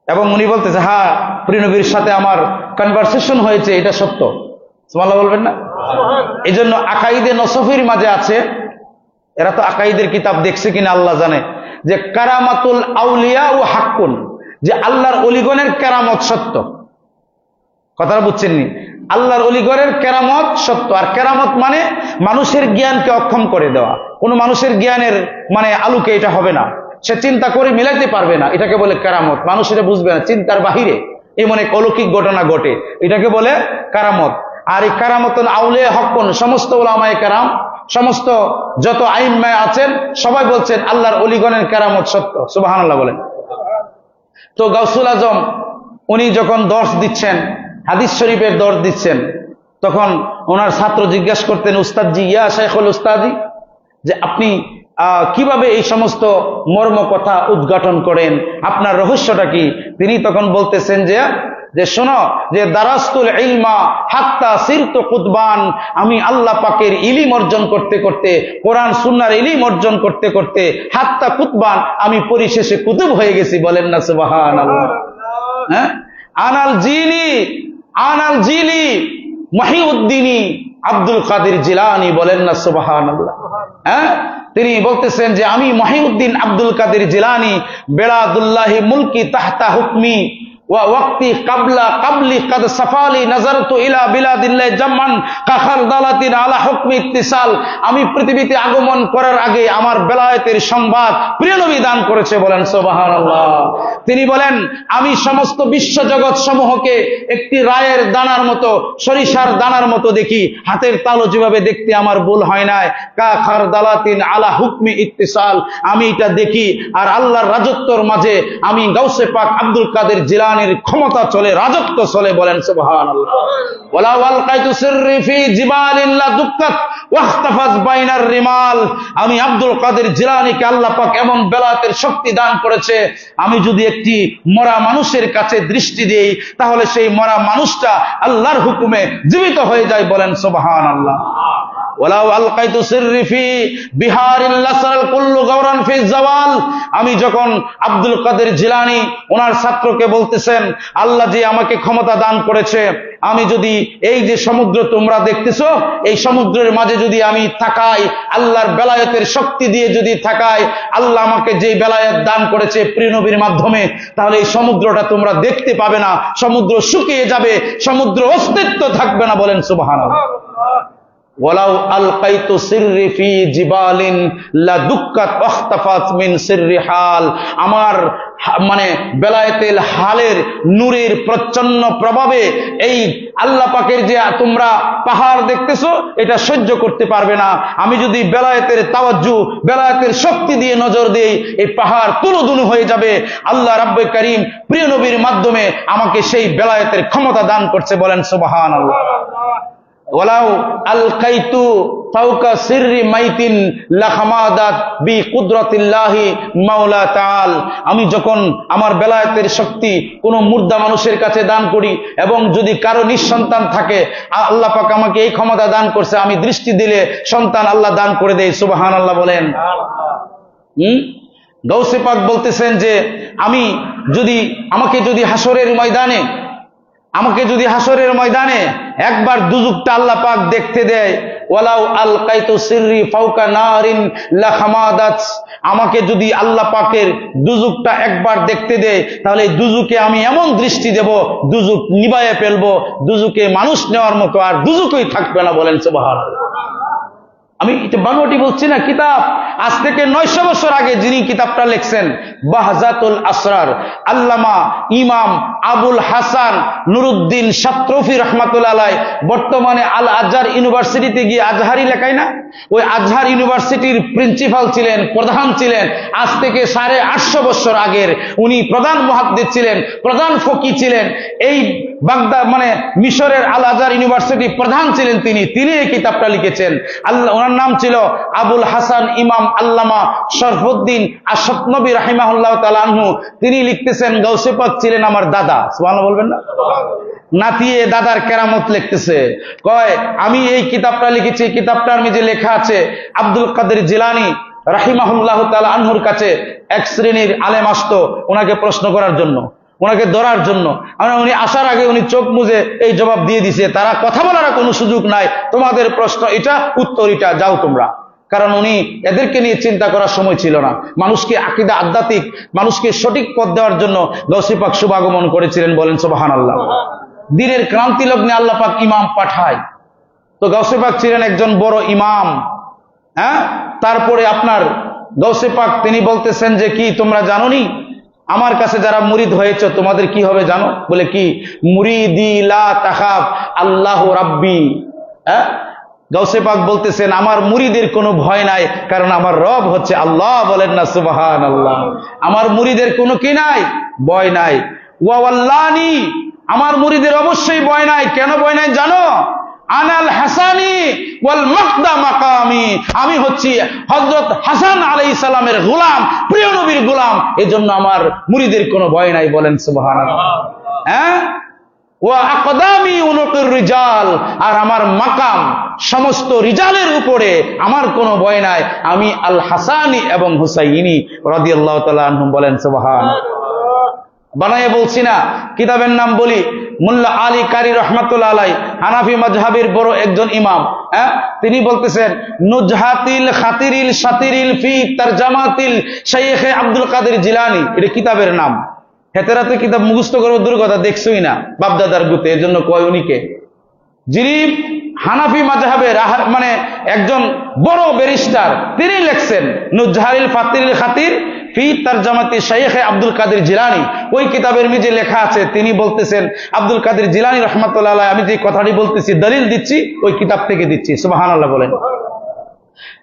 এবং উনি বলতেছে, হ্যাঁ, প্রিয় নবীর সাথে আমার কনভারসেশন হয়েছে, এটা সত্য। সুবহানাল্লাহ বলবেন না? এই জন্য আকাইদে নসফির মাঝে আছে, এরা তো আকাইদের কিতাব দেখছে কিনা আল্লাহ জানে, যে কারামাতুল আউলিয়া ও হাক্কুন, যে আল্লাহর অলিগণের কেরামত সত্য। কথাটা বুঝছেন নি? আল্লাহর অলিগণের কেরামত সত্য। আর কেরামত মানে মানুষের জ্ঞানকে অক্ষম করে দেওয়া। কোনো মানুষের জ্ঞানের আলোকে এটা হবে না, সে চিন্তা করে মিলাইতে পারবে না, এটাকে বলে কেরামত। মানুষ এটা বুঝবে না, চিন্তার বাহিরে এমন এক অলৌকিক ঘটনা ঘটে, এটাকে বলে কারামত। আর এই কারামতুল আউলিয়া হাক্কুন, সমস্ত উলামায়ে কেরাম, সমস্ত যত আইম্মা আছেন সবাই বলছেন আল্লাহর অলিগণের কেরামত সত্য। সুবহানাল্লাহ বলেন। তো গাউসুল আজম উনি যখন দর্শ দিচ্ছেন, হাদিস শরীফের দর্শ দিচ্ছেন, তখন ওনার ছাত্র জিজ্ঞাসা করতেন, উস্তাদজি, ইয়া শাইখুল উস্তাদি, যে আপনি কিভাবে এই সমস্ত মর্ম কথা উদ্ঘাটন করেন, আপনার রহস্যটা কি? তিনি তখন বলতেছেন যে যে শোনো, যে দারাস্তুল ইলমা হাত্তা সিরতু কুতবান, আমি আল্লাহ পাকের ইলম অর্জন করতে করতে, কোরআন সুন্নাহর ইলম অর্জন করতে করতে হাত্তা কুতবান, আমি পরিশেষে কুতুব হয়ে গেছি। বলেন না সুবহানাল্লাহ। হ্যাঁ, আনাল জিলি মহিউদ্দিনী আব্দুল কাদের জিলানী। বলেন না সুবহানাল্লাহ। হ্যাঁ, তিনি বলতেছেন যে আমি মহিউদ্দিন আব্দুল কাদের জিলানী, বেলাদুল্লাহি মুলকি তাহতা হুকমি ওয়া ওয়াক্তি কাবলি কাদ সাফালি নাজারতু ইলা বিলাদিল্লাহ জামান কাখারদালাতিন আলা হুকমি ইত্তিসাল। আমি পৃথিবীতে আগমন করার আগে আমার বেলায়েতের সংবাদ প্রিয় নবী দান করেছে। বলেন সুবহানাল্লাহ। তিনি বলেন আমি সমস্ত বিশ্ব জগৎ সমূহকে একটি রায়ের দানার মতো, সরিষার দানার মতো দেখি। হাতের তালু যেভাবে দেখতে আমার ভুল হয় নাই, কাখারদালাতিন আলা হুকমি ইত্তিসাল, আমি এটা দেখি। আর আল্লাহর রাজত্বর মাঝে আমি গাউসে পাক আব্দুল কাদের জিলানী ক্ষমতা চলে, রাজত্ব চলে। বলেন সুবহানাল্লাহ। ওয়ালা ওয়ালকাইতু সিররি ফি জিবালিন লা দুক্কাত ওয়াখতাফাত বাইনার রিমাল। আমি আব্দুল কাদের জিলানীকে আল্লাহ পাক এমন বেলায়েতের শক্তি দান করেছে, আমি যদি একটি মরা মানুষের কাছে দৃষ্টি দেই তাহলে সেই মরা মানুষটা আল্লাহর হুকুমে জীবিত হয়ে যায়। বলেন সুবহানাল্লাহ। ওয়ালাউ আলকাইতু সিররি ফি বিহারিল লাসাল কুল্লু গাওরান ফি জাওয়াল। আমি যখন আব্দুল কাদের জিলানী ওনার ছাত্রকে বলতেছেন আল্লাহ যে আমাকে ক্ষমতা দান করেছে, আমি যদি এই যে সমুদ্র তোমরা দেখতেছো, এই সমুদ্রের মাঝে যদি আমি থাকাই, আল্লাহর বেলায়েতের শক্তি দিয়ে যদি থাকাই, আল্লাহ আমাকে যে বেলায়েত দান করেছে প্রিয় নবীর মাধ্যমে, তাহলে এই সমুদ্রটা তোমরা দেখতে পাবে না, সমুদ্র শুকিয়ে যাবে, সমুদ্র অস্তিত্ব থাকবে না। বলেন সুবহানাল্লাহ। ওয়ালাউ আলকাইতু সিররি ফি জিবালিন লা দুক্কাত ওয়াখতাফাত মিন সিররি হাল। আমার মানে বেলায়েতের হালের নূরের প্রচন্ড প্রভাবে এই আল্লাহ পাকের যে তোমরা পাহাড় দেখতেছো এটা সহ্য করতে পারবে না। আমি যদি বেলায়েতের তাওয়াজ্জু, বেলায়েতের শক্তি দিয়ে নজর দেই, এই পাহাড় তুলুদুলু হয়ে যাবে। আল্লাহ রাব্বে কারীম প্রিয় নবীর মাধ্যমে আমাকে সেই বেলায়েতের ক্ষমতা দান করছে। বলেন সুবহানাল্লাহ। ওয়ালাউ আলকাইতু ফাওকা সিররি মাইতিন লাখামাদাত বি কুদরাতিল্লাহি মাওলা তাআল। আমি যখন আমার বেলায়েতের শক্তি কোন মুর্দা মানুষের কাছে দান করি, এবং যদি কারো নিঃসন্তান থাকে, আল্লাহ পাক আমাকে এই ক্ষমতা দান করছে, আমি দৃষ্টি দিলে সন্তান আল্লাহ দান করে দেয়। সুবহানাল্লাহ বলেন। গাউসে পাক বলতেছেন যে আমাকে যদি হাসরের ময়দানে একবার দুজুকটা আল্লাহ পাক দেখতে দেয়, ওয়ালাউ আলকাইতু সিররি ফাওকা নারিন লাখামাদাত। আমাকে যদি আল্লাহ পাকের দুজুকটা একবার দেখতে দেয়, তাহলে দুজুকে আমি এমন দৃষ্টি দেব, দুজুক নিবায়ে ফেলবো, দুজুকে মানুষ নেওয়ার মতো আর দুজুকই থাকবে না। বলেন সুবহানাল্লাহ। আমি এটা বানোয়াটি বলছি না, কিতাব আজ থেকে 900 বছর আগে যিনি কিতাবটা লিখছেন, বাহজাতুল আসরার, আল্লামা ইমাম আবুল হাসান নুরুদ্দিন সাতরফি রহমাতুল্লাহ আলাইহি, বর্তমানে আল আজহার ইউনিভার্সিটিতে গিয়ে আজহারি লেখায় না, ওই আজহার ইউনিভার্সিটির প্রিন্সিপাল ছিলেন, প্রধান ছিলেন। আজ থেকে 850 বছর আগের উনি প্রধান মুহাদ্দিস ছিলেন, প্রধান ফকি ছিলেন। এই বাগদাদ মিশরের আল আজহার ইউনিভার্সিটি প্রধান ছিলেন তিনি এই কিতাবটা লিখেছেন। ওনার নাম ছিল আবুল হাসান ইমাম আল্লামা শরফুদ্দিন আশ-শাতনবী রাহিমাহুল্লাহ তাআলা আনহু। তিনি লিখতেছেন গাউসে পাক ছিলেন আমার দাদা। সুবহানাল্লাহ বলবেন না? নাতিয়ে দাদার কেরামত লিখতেছে, কয় আমি এই কিতাবটা লিখেছি, কিতাবটার মধ্যে লেখা আছে আব্দুল কাদের জিলানী রাহিমাহুল্লাহ তাআলা আনহুর কাছে এক শ্রেণীর আলেম আসতো ওনাকে প্রশ্ন করার জন্য, ওনাকে ধরার জন্য। উনি আসার আগে উনি চোখ মুজে এই জবাব দিয়ে দিছে, তারা কথা বলার কোনো সুযোগ নাই, তোমাদের প্রশ্ন এটা, উত্তর এটা, যাও তোমরা। কারণ উনি এদেরকে নিয়ে চিন্তা করার সময় ছিল না। মানুষকে আকীদা, আধ্যাত্মিক মানুষকে সঠিক পথ দেওয়ার জন্য গাউসে পাক শুভাগমন করেছিলেন। বলেন সুবহানাল্লাহ। দিনের ক্রান্তি লগ্নে আল্লাহ পাক ইমাম পাঠায়, তো গাউসে পাক ছিলেন একজন বড় ইমাম। তারপরে আপনার গাউসে পাক তিনি বলতেছেন যে কি তোমরা জানোনি আমার কাছে যারা মুরিদ হয়েছে তোমাদের কি হবে জানো? বলে কি? মুরিদি লা তাখাফ আল্লাহু রাব্বি। গাউসে পাক বলতেছেন আমার মুরিদের কোনো ভয় নাই, কারণ আমার রব হচ্ছে আল্লাহ। বলেন না সুবহানাল্লাহ। আমার মুরিদের কোনো কি নাই? ভয় নাই। ওয়া ওয়াল্লানি, আমার মুরিদের অবশ্যই ভয় নাই। কেন ভয় নাই জানো? আনাল হাসানি ওয়াল মাকদা মাকামি, আমি হচ্ছি হযরত হাসান আলাইহিস সালামের গোলাম, প্রিয় নবীর গোলাম, এজন্য আমার মুরিদের কোনো ভয় নাই। বলেন সুবহানাল্লাহ। ওয়া আকদামি উনুকির রিজাল, আর আমার মাকাম সমস্ত রিজালের উপরে আমার কোনো ভয় নাই। আমি আল হাসানি এবং হুসাইনি রাদিয়াল্লাহু তাআলা আনহুম। বলেন সুবহানাল্লাহ। বানায়ে বলছি না, কিতাবের নাম বলি। মুল্লা আলী কারি রহমাতুল্লাহ আলাই, হানাফি মাযহাবের বড় একজন ইমাম, তিনি বলতেছেন নুজহাতিল খাতিরিল শাতিরিল ফি তারজামাতিল শাইখ আব্দুল কাদের জিলানী, এটা কিতাবের নাম। হেতেরাতে কিতাব মুখস্থ করবো দূর কথা, দেখছই না বাপদাদার গুতে, এর জন্য কয় উনিকে। যিনি হানাফি মাযহাবের মানে একজন বড় ব্যারিস্টার, তিনি লিখছেন নুজহাতিল ফাতিরিল খাতির ফি তারজামাতি শাইখ আব্দুল কাদের জিলানী। ওই কিতাবের মধ্যে লেখা আছে, তিনি বলতেছেন আব্দুল কাদের জিলানী রহমাতুল্লাহ আলাইহি, আমি যে কথাটি বলতেছি দলিল দিচ্ছি ওই কিতাব থেকে দিচ্ছি। সুবহানাল্লাহ বলেন।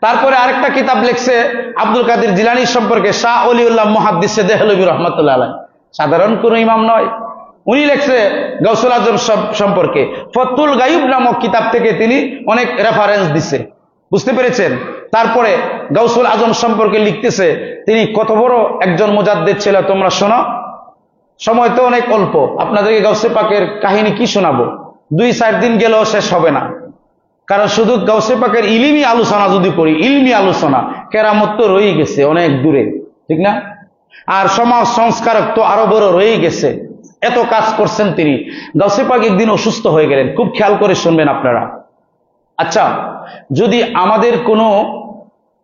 তারপরে আরেকটা কিতাব লিখছে আব্দুল কাদের জিলানী সম্পর্কে, শাহ ওলিউল্লাহ মুহাদ্দিস দেহলভী রহমাতুল্লাহ আলাইহি, সাধারণ কোন ইমাম নয়। উনি লিখছে গাউসুল আজম সম্পর্কে, ফতুল গায়ুব নামক কিতাব থেকে তিনি অনেক রেফারেন্স দিছে, বুঝতে পেরেছেন। তারপরে গাউসুল আজম সম্পর্কে লিখতেছে তিনি কত বড় একজন মুজাদ্দিদ ছিল, তোমরা শোনো। সময় তো অনেক অল্প, আপনাদেরকে গাউসে পাকের কাহিনী কি শোনাবো, 2-4 দিন গেলেও শেষ হবে না। কারণ শুধু গাউসে পাকের ইলমি আলোচনা যদি করি, ইলমি আলোচনা, কেরামত তো রয়েই গেছে অনেক দূরে, ঠিক না? আর সমাজ সংস্কারক তো আরো বড় রয়েই গেছে, এত কাজ করছেন তিনি। গাউসে পাক একদিন অসুস্থ হয়ে গেলেন, খুব খেয়াল করে শুনবেন আপনারা। আচ্ছা, যদি আমাদের কোনো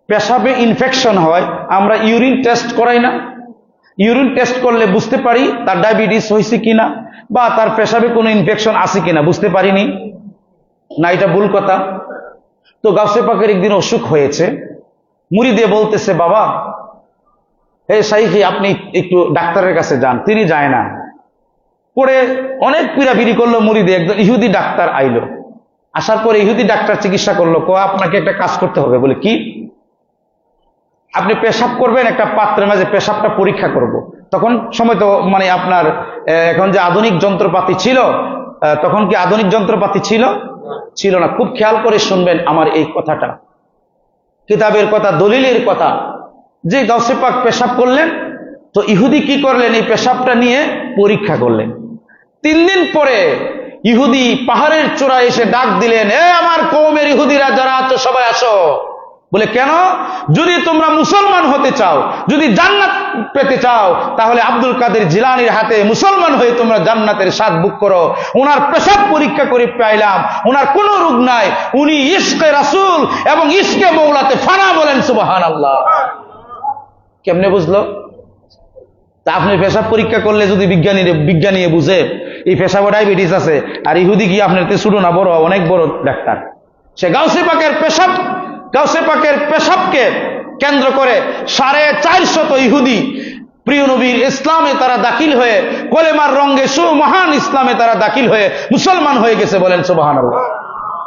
পেশাবে ইনফেকশন হয়, আমরা ইউরিন টেস্ট করাই না? ইউরিন টেস্ট করলে বুঝতে পারি তার ডায়াবেটিস হয়েছে কিনা, বা তার পেশাবে কোনো ইনফেকশন আছে কিনা, বুঝতে পারিনি না? এটা ভুল কথা। তো গাউসে পাকের একদিন অসুখ হয়েছে, মুরিদে বলতেছে, বাবা হে শাইখি, আপনি একটু ডাক্তারের কাছে যান। তিনি যায় না, পরে অনেক পিড়াপিড়ি করলো মুরিদে, একজন ইহুদি ডাক্তার আইলো। আসার পরে ইহুদি ডাক্তার চিকিৎসা করলো, আপনাকে একটা কাজ করতে হবে। বলে কি? আপনি পেশাব করবেন, একটা পাত্রের মাঝে পেশাবটা পরীক্ষা করব। তখন সময় তো মানে আপনার এখন যে আধুনিক যন্ত্রপাতি ছিল, তখন কি আধুনিক যন্ত্রপাতি ছিল না। খুব খেয়াল করে শুনবেন আমার এই কথাটা, কিতাবের কথা, দলিলের কথা। যে গাউসে পাক পেশাব করলেন, তো ইহুদি কি করলেন, এই পেশাবটা নিয়ে পরীক্ষা করলেন। 3 দিন পরে ইহুদি পাহাড়ের চূড়ায় এসে ডাক দিলেন, এ আমার কওমের ইহুদিরা যারা আছো সবাই আসো। বলে কেন? যদি তোমরা মুসলমান হতে চাও, যদি জান্নাত পেতে চাও, তাহলে আব্দুল কাদের জিলানীর হাতে মুসলমান হয়ে তোমরা জান্নাতের স্বাদ ভোগ করো। ওনার পেশাব পরীক্ষা করে পাইলাম ওনার কোনো রোগ নাই, উনি ইশকে রাসূল এবং ইশকে মৌলাতে ফানা। বলেন সুবহানাল্লাহ। কেমনে বুঝলো? তা আপনি পেশাব পরীক্ষা করলে যদি বিজ্ঞানী বুঝে এই পেশাবে ডায়াবেটিস আছে, আর ইহুদি কি আপনার ছোট না বড়? অনেক বড় ডাক্তার। সে গাউসে পাকের পেশাবকে কেন্দ্র করে 450 ইহুদি প্রিয় নবীর ইসলামে তারা দাখিল হয়ে, কলেমার রঙে সুমহান ইসলামে তারা দাখিল হয়ে মুসলমান হয়ে গেছে। বলেন সুবহানাল্লাহ।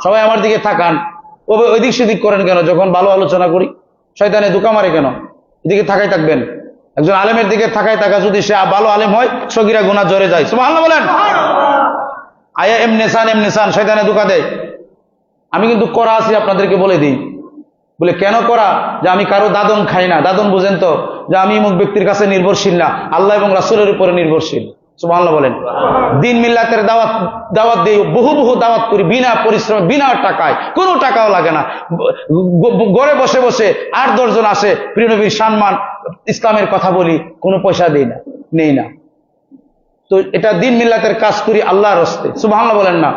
সবাই আমার দিকে তাকান, ওই দিক সেদিক করেন কেন? যখন ভালো আলোচনা করি শয়তানে ধোঁকা মারে কেন? এদিকে তাকাই থাকবেন। একজন আলেমের দিকে তাকাই থাকা, যদি সে ভালো আলেম হয়, সগীরা গুনাহ জড়ে যায়। সুবহানাল্লাহ বলেন। আয়া এমনেসান শয়তানে ধোঁকা দেয়। আমি কিন্তু করা আছি, আপনাদেরকে বলে দিই। বলে কেন করা? যে আমি কারো দাদন খাই না। দাদন বুঝেন তো, যে আমি মুখ ব্যক্তির কাছে নির্ভরশীল না, আল্লাহ এবং রাসূলের উপরে নির্ভরশীল। সুবহানাল্লাহ বলেন। দিন মিল্লাতের দাওয়াত দিই, বহু দাওয়াত করি, বিনা পরিশ্রমে, বিনা টাকায়, কোনো টাকাও লাগে না। ঘরে বসে বসে 8-10 জন আসে, প্রিয় নবীর সম্মান, ইসলামের কথা বলি, কোনো পয়সা নেই না। তো এটা দিন মিল্লাতের কাজ করি আল্লাহর হস্তে। সুবহানাল্লাহ বলেন না?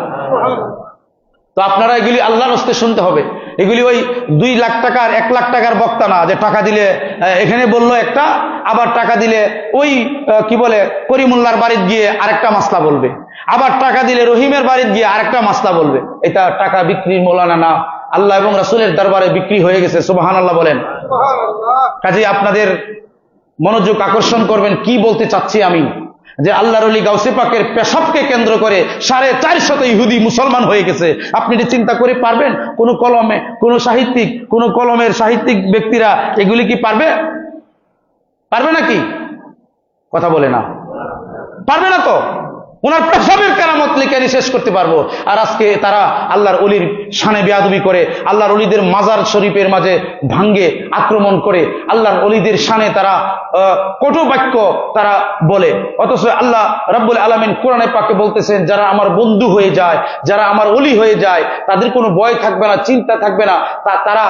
তো আপনারা এগুলি আল্লাহর হস্তে শুনতে হবে। এগুলি ওই 2 লাখ টাকার 1 লাখ টাকার বক্তা না, যে টাকা দিলে এখানে বললো একটা, আবার টাকা দিলে ওই কি বলে করিমুল্লার বাড়িতে গিয়ে আরেকটা মাসলা বলবে, আবার টাকা দিলে রহিমের বাড়িতে গিয়ে আরেকটা মাসলা বলবে। এটা টাকা বিক্রির মৌলানা না, আল্লাহ এবং রাসূলের দরবারে বিক্রি হয়ে গেছে। সুবহানাল্লাহ বলেন। কাজেই আপনাদের মনোযোগ আকর্ষণ করবেন কি বলতে চাচ্ছি আমি, যে আল্লাহর ওলি গাউসে পাকের পেশাবকে কেন্দ্র করে 450 ইহুদি মুসলমান হয়ে গেছে। আপনি এটা চিন্তা করে পারবেন? কোন কলমে, কোন সাহিত্যিক, কোন কলমের সাহিত্যিক ব্যক্তিরা এগুলি কি পারবে নাকি? কথা বলে না, পারবে না তো। ওনার পেশাবের কেরামত লিখে আমি শেষ করতে পারবো। আর আজকে তারা আল্লাহর অলির শানে বেয়াদবি করে, আল্লাহর অলিদের মাজার শরীফের মাঝে ভাঙ্গে আক্রমণ করে, আল্লাহর অলিদের শানে তারা কটু বাক্য তারা বলে। অথচ আল্লাহ রাব্বুল আলামিন কোরআনে পাকে বলতেছেন, যারা আমার বন্ধু হয়ে যায়, যারা আমার অলি হয়ে যায়, তাদের কোনো ভয় থাকবে না, চিন্তা থাকবে না, তারা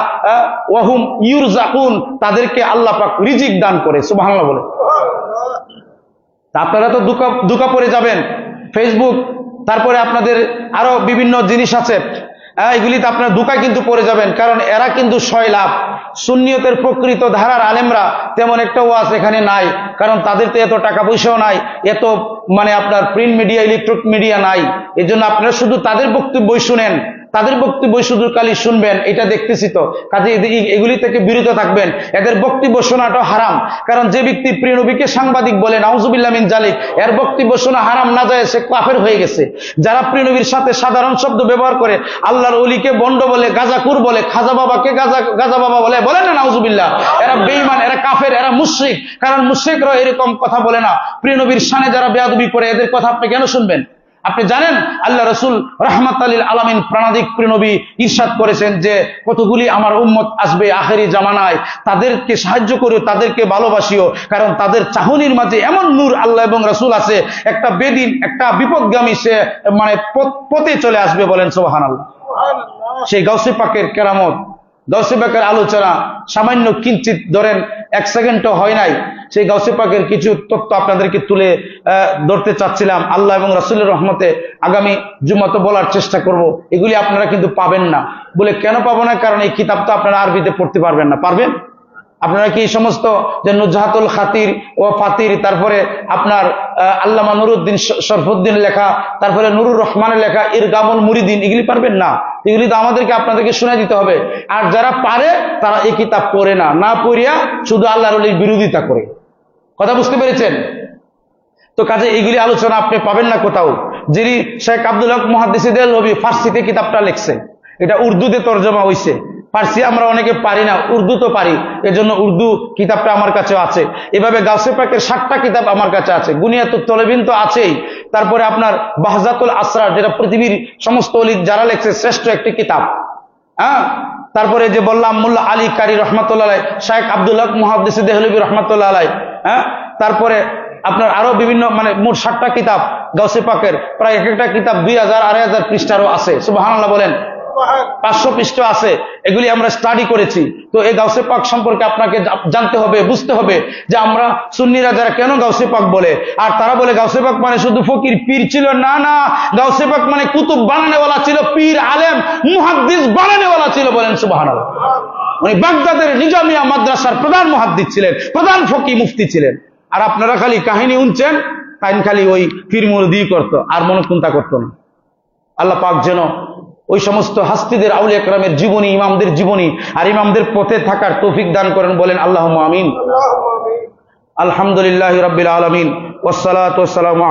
ওয়াহুম ইউরজাকুন, তাদেরকে আল্লাহ পাক রিজিক দান করে। সুবহানাল্লাহ বলে। আপনারা তো দুকা পড়ে যাবেন, ফেসবুক, তারপরে আপনাদের আরো বিভিন্ন জিনিস আছে, এগুলিতে আপনারা দুকায় কিন্তু পড়ে যাবেন। কারণ এরা কিন্তু সয়লাভ, সুন্নিয়তের প্রকৃত ধারার আলেমরা তেমন একটা ওয়াজ এখানে নাই। কারণ তাদের তো এত টাকা পয়সাও নাই, এত আপনার প্রিন্ট মিডিয়া, ইলেকট্রনিক মিডিয়া নাই। এই জন্য আপনারা শুধু তাদের বক্তব্যই শুনেন, তাদের বক্তব্য শুধু খালি শুনবেন, এটা দেখতেছি তো। কাজে এগুলি থেকে বিরত থাকবেন। এদের বক্তব্য শোনাটা হারাম। কারণ যে ব্যক্তি প্রিয় নবীকে সাংবাদিক বলে, নাউজুবিল্লাহ মিন জালিক, এর বক্তব্য শোনা হারাম না যায়, সে কাফের হয়ে গেছে। যারা প্রিয় নবীর সাথে সাধারণ শব্দ ব্যবহার করে, আল্লাহর ওলিকে বন্ড বলে, গাজাকুর বলে, খাজা বাবাকে গাজা বাবা বলে, বলে না নাউজুবিল্লাহ, এরা বেঈমান, এরা কাফের, এরা মুশরিক। কারণ মুশরিকরা এরকম কথা বলে না। প্রিয় নবীর শানে যারা বেয়াদবি করে, এদের কথা আপনি কেন শুনবেন? আপনি জানেন আল্লাহ রাসূল রাহমাতাল লিল আলামিন প্রাণাদিক প্রিয় নবী ইরশাদ করেছেন যে কতগুলি আমার উম্মত আসবে আখেরি জামানায়, তাদেরকে সাহায্য করো, তাদেরকে ভালোবাসিও। কারণ তাদের চাহনির মাঝে এমন নূর আল্লাহ এবং রাসূল আছে, একটা বেদিন, একটা বিপদগামী সে পথে চলে আসবে। বলেন সুবহানাল্লাহ। সেই গাউসে পাকের কেরামত, গাউসে পাকের আলোচনা সামান্য কিঞ্চিত ধরেন 1 সেকেন্ডও হয় নাই। সেই গাউসে পাকের কিছু তথ্য আপনাদেরকে তুলে ধরতে চাচ্ছিলাম। আল্লাহ এবং রাসূলের রহমতে আগামী জুমাতে বলার চেষ্টা করব। এগুলি আপনারা কিন্তু পাবেন না। বলে কেন পাবো না? কারণ এই কিতাব তো আপনারা আরবিতে পড়তে পারবেন না। পারবেন? আপনারা কি এই সমস্ত যে নুজহাতুল খাতির ও ফাতির, তারপরে আপনার আল্লামা নুরুদ্দিন শরফুদ্দিন লেখা, তারপরে নুরুর রহমানের লেখা ইরগামুল মুরিদিন, এগুলি পারবেন না? এগুলি তো আমাদেরকে আপনাদেরকে শোনা দিতে হবে। আর যারা পারে তারা এই কিতাব পড়ে না, না পড়িয়া শুধু আল্লাহর ওলির বিরোধিতা করে। কথা বুঝতে পেরেছেন তো? কাজে এইগুলি আলোচনা আপনি পাবেন না কোথাও। যিনি শেখ আব্দুল হক মুহাদ্দিস দেহলভী ফার্সিতে কিতাবটা লিখছে, এটা উর্দুতে তর্জমা হয়েছে। ফার্সি আমরা অনেকে পারি না, উর্দু তো পারি, এজন্য উর্দু কিতাবটা আমার কাছে আছে। এভাবে গাউসে পাকের 60টা কিতাব আমার কাছে আছে। গুনিয়াতুত তলেবিন তো আছেই, তারপরে আপনার বাহজাতুল আসরার, যেটা পৃথিবীর সমস্ত ওলি যারা লেখছে শ্রেষ্ঠ একটি কিতাব। তারপরে যে বললাম মোল্লা আলী কারি রহমাতুল্লাহ আলাইহ, শেখ আব্দুল হক মুহাদ্দিস দেহলভী রহমাতুল্লাহ আলাইহ, তারপরে আপনার আরো বিভিন্ন মোট 60টা কিতাব গাউসে পাকের, প্রায় এক একটা কিতাব 2000 2500 পৃষ্ঠারও আছে। সুবহানাল্লাহ বলেন। 500 পৃষ্ঠা আছে। এগুলি আমরা স্টাডি করেছি। তো এই গাউসে পাক সম্পর্কে আপনাকে জানতে হবে, বুঝতে হবে যে আমরা সুন্নিরা যারা কেন গাউসে পাক বলে। আর তারা বলে গাউসে পাক মানে শুধু ফকির পীর ছিল। না না, গাউসে পাক মানে কুতুব বানানেওয়ালা ছিল, পীর আলেম মুহাদ্দিস বানানেওয়ালা ছিল। বলেন সুবহানাল্লাহ। উনি বাগদাদের নিজামিয়া মাদ্রাসার প্রধান মুহাদ্দিস ছিলেন, প্রধান ফকি মুফতি ছিলেন। আর আপনারা খালি কাহিনী শুনছেন, তাই খালি ওই পীর মুরিদি করতো, আর মনে চিন্তা করতো না। আল্লাহ পাক যেন ওই সমস্ত হাস্তিদের, আউলিয়া কেরামের জীবনী, ইমামদের জীবনী আর ইমামদের পথে থাকার তৌফিক দান করেন। বলেন আল্লাহুম্মা আমিন। আলহামদুলিল্লাহি রাব্বিল আলামিন, ওয়াসসালাতু ওয়াসসালামু